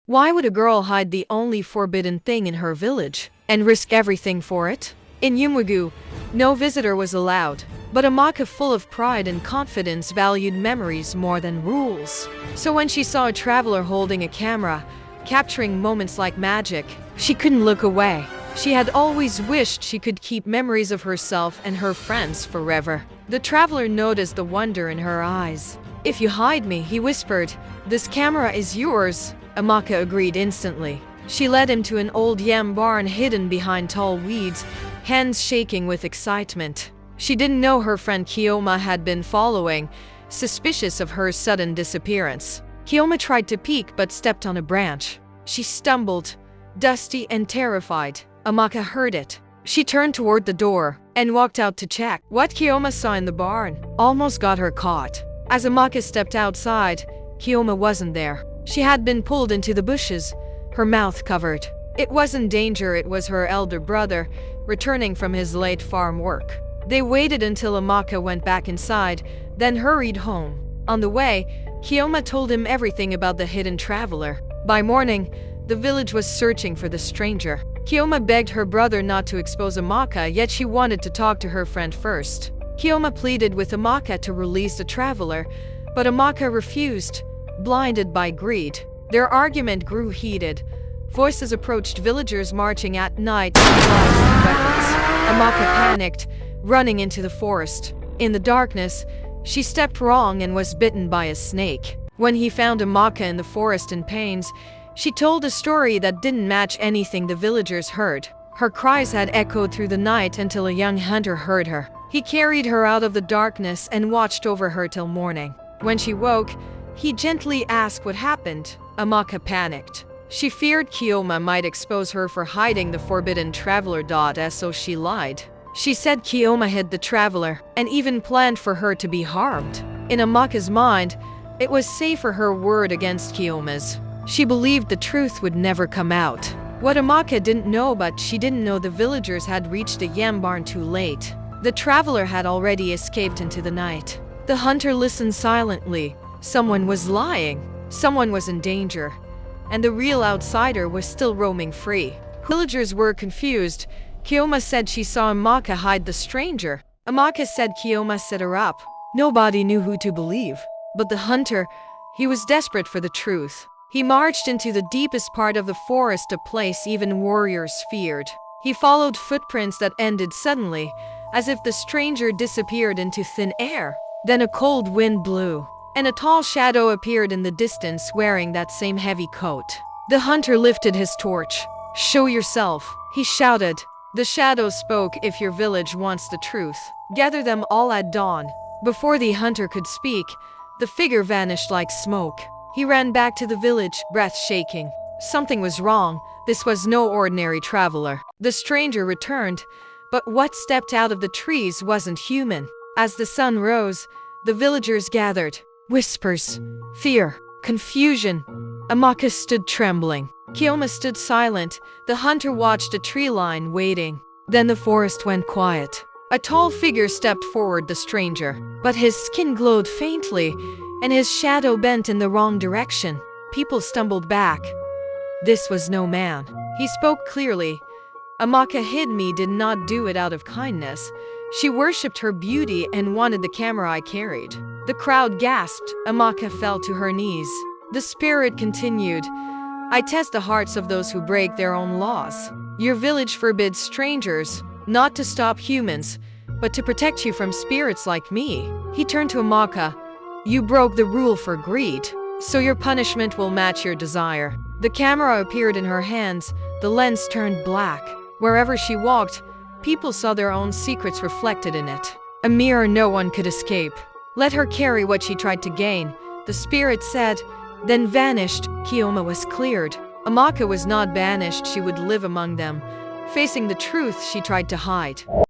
Why would a girl hide the only forbidden thing in her village and risk everything for it? In Umuagu, no visitor was allowed, but Amaka, full of pride and confidence, valued memories more than rules. So when she saw a traveler holding a camera, capturing moments like magic, she couldn't look away. She had always wished she could keep memories of herself and her friends forever. The traveler noticed the wonder in her eyes. "If you hide me," he whispered, "this camera is yours." Amaka agreed instantly. She led him to an old yam barn hidden behind tall weeds, hands shaking with excitement. She didn't know her friend Chioma had been following, suspicious of her sudden disappearance. Chioma tried to peek but stepped on a branch. She stumbled, dusty and terrified. Amaka heard it. She turned toward the door and walked out to check. What Chioma saw in the barn almost got her caught. As Amaka stepped outside, Chioma wasn't there. She had been pulled into the bushes, her mouth covered. It wasn't danger, it was her elder brother, returning from his late farm work. They waited until Amaka went back inside, then hurried home. On the way, Chioma told him everything about the hidden traveler. By morning, the village was searching for the stranger. Chioma begged her brother not to expose Amaka, yet she wanted to talk to her friend first. Chioma pleaded with Amaka to release the traveler, but Amaka refused, blinded by greed. Their argument grew heated. Voices approached, villagers marching at night with weapons. Amaka panicked, running into the forest. In the darkness, she stepped wrong and was bitten by a snake. When he found Amaka in the forest in pains, she told a story that didn't match anything the villagers heard. Her cries had echoed through the night until a young hunter heard her. He carried her out of the darkness and watched over her till morning. When she woke, he gently asked what happened. Amaka panicked. She feared Chioma might expose her for hiding the forbidden traveler, so she lied. She said Chioma hid the traveler and even planned for her to be harmed. In Amaka's mind, it was safer her word against Chioma's. She believed the truth would never come out. What Amaka didn't know, but she didn't know the villagers had reached the yam barn too late. The traveler had already escaped into the night. The hunter listened silently. Someone was lying. Someone was in danger. And the real outsider was still roaming free. Villagers were confused. Chioma said she saw Amaka hide the stranger. Amaka said Chioma set her up. Nobody knew who to believe. But the hunter, he was desperate for the truth. He marched into the deepest part of the forest, a place even warriors feared. He followed footprints that ended suddenly, as if the stranger disappeared into thin air. Then a cold wind blew, and a tall shadow appeared in the distance wearing that same heavy coat. The hunter lifted his torch. "Show yourself," he shouted. The shadow spoke, "If your village wants the truth, gather them all at dawn." Before the hunter could speak, the figure vanished like smoke. He ran back to the village, breath shaking. Something was wrong. This was no ordinary traveler. The stranger returned, but what stepped out of the trees wasn't human. As the sun rose, the villagers gathered. Whispers, fear, confusion. Amaka stood trembling. Chioma stood silent. The hunter watched a tree line, waiting. Then the forest went quiet. A tall figure stepped forward, the stranger, but his skin glowed faintly, and his shadow bent in the wrong direction. People stumbled back. This was no man. He spoke clearly. "Amaka hid me, did not do it out of kindness. She worshipped her beauty and wanted the camera I carried." The crowd gasped. Amaka fell to her knees. The spirit continued, "I test the hearts of those who break their own laws. Your village forbids strangers, not to stop humans, but to protect you from spirits like me." He turned to Amaka. "You broke the rule for greed, so your punishment will match your desire." The camera appeared in her hands. The lens turned black. Wherever she walked, people saw their own secrets reflected in it. A mirror no one could escape. "Let her carry what she tried to gain," the spirit said, then vanished. Chioma was cleared. Amaka was not banished, she would live among them, facing the truth she tried to hide.